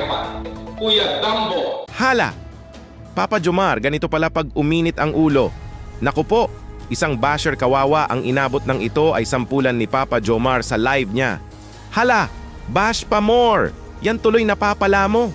pa. Kuya Dambo. Hala! Papa Jomar, ganito pala pag uminit ang ulo. Naku po, isang basher kawawa ang inabot ng ito ay sampulan ni Papa Jomar sa live niya. Hala! Bash pa more! Yan tuloy napapala mo.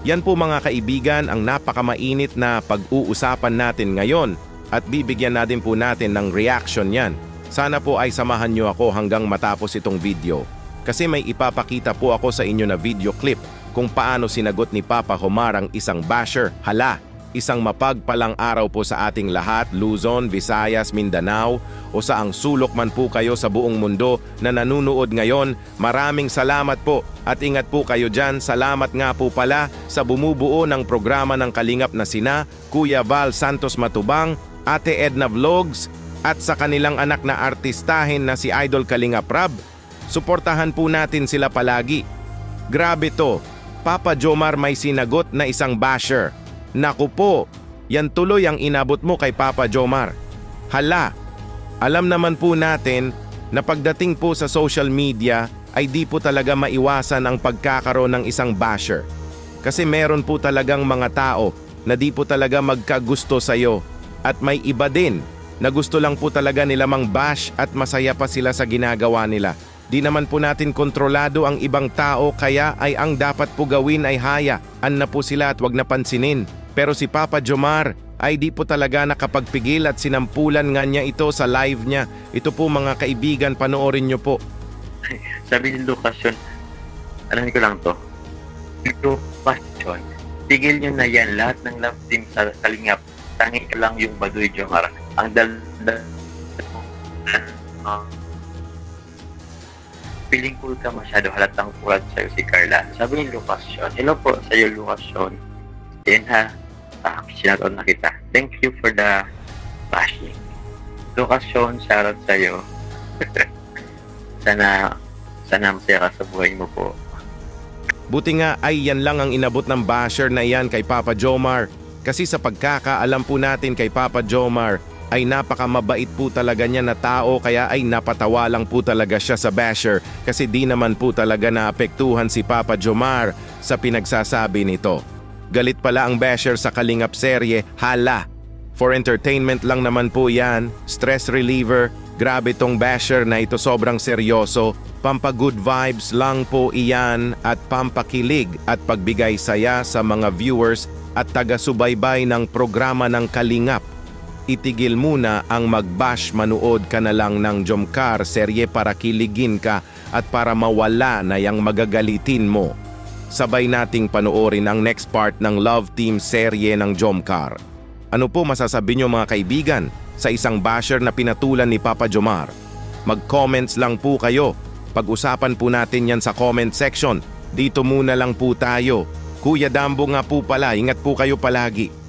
Yan po mga kaibigan ang napakamainit na pag-uusapan natin ngayon at bibigyan natin po natin ng reaction yan. Sana po ay samahan nyo ako hanggang matapos itong video. Kasi may ipapakita po ako sa inyo na video clip kung paano sinagot ni Papa Jomar ang isang basher. Hala, isang mapagpalang araw po sa ating lahat, Luzon, Visayas, Mindanao o saang sulok man po kayo sa buong mundo na nanunood ngayon. Maraming salamat po at ingat po kayo dyan. Salamat nga po pala sa bumubuo ng programa ng Kalingap na sina Kuya Val Santos Matubang, Ate Edna Vlogs at sa kanilang anak na artistahin na si Idol Kalingap Rab. Suportahan po natin sila palagi. Grabe to, Papa Jomar may sinagot na isang basher. Naku po, yan tuloy ang inabot mo kay Papa Jomar. Hala, alam naman po natin na pagdating po sa social media ay di po talaga maiwasan ang pagkakaroon ng isang basher. Kasi meron po talagang mga tao na di po talaga magkagusto sa'yo at may iba din na gusto lang po talaga nila mang bash at masaya pa sila sa ginagawa nila. Di naman po natin kontrolado ang ibang tao kaya ay ang dapat po gawin ay hayaan na po sila at wag na pansinin. Pero si Papa Jomar ay di po talaga nakapagpigil at sinampulan nga niya ito sa live niya. Ito po mga kaibigan, panoorin niyo po. Sabi ni Lucas yun, alam ko lang to. Lucas yun, tigil nyo na yan lahat ng love team sa Kalingap. Tangin ka lang yung Baduy Jomar. Ang daldal feeling cool ka masyado, halatang kulat sa'yo si Carla. Sabi ni Lucas yun, hello po sa'yo Lucas yun. Yan ha, sinatoon na kita. Thank you for the bashing. Lucas yun, shoutout sa'yo. Sana masaya ka sa buhay mo po. Buti nga ay yan lang ang inabot ng basher na yan kay Papa Jomar. Kasi sa pagkakaalam po natin kay Papa Jomar ay napakamabait po talaga niya na tao kaya ay napatawa lang po talaga siya sa basher kasi di naman po talaga naapektuhan si Papa Jomar sa pinagsasabi nito. Galit pala ang basher sa Kalingap serye, hala. For entertainment lang naman po yan, stress reliever, grabe tong basher na ito sobrang seryoso, pampa-good vibes lang po iyan at pampakilig at pagbigay saya sa mga viewers at taga-subaybay ng programa ng Kalingap. Itigil muna ang mag-bash, manood ka na lang ng Jomcar serye para kiligin ka at para mawala na yang magagalitin mo. Sabay nating panoorin ang next part ng Love Team serye ng Jomcar. Ano po masasabi nyo mga kaibigan sa isang basher na pinatulan ni Papa Jomar? Mag-comments lang po kayo. Pag-usapan po natin yan sa comment section. Dito muna lang po tayo. Kuya Dambo nga po pala, ingat po kayo palagi.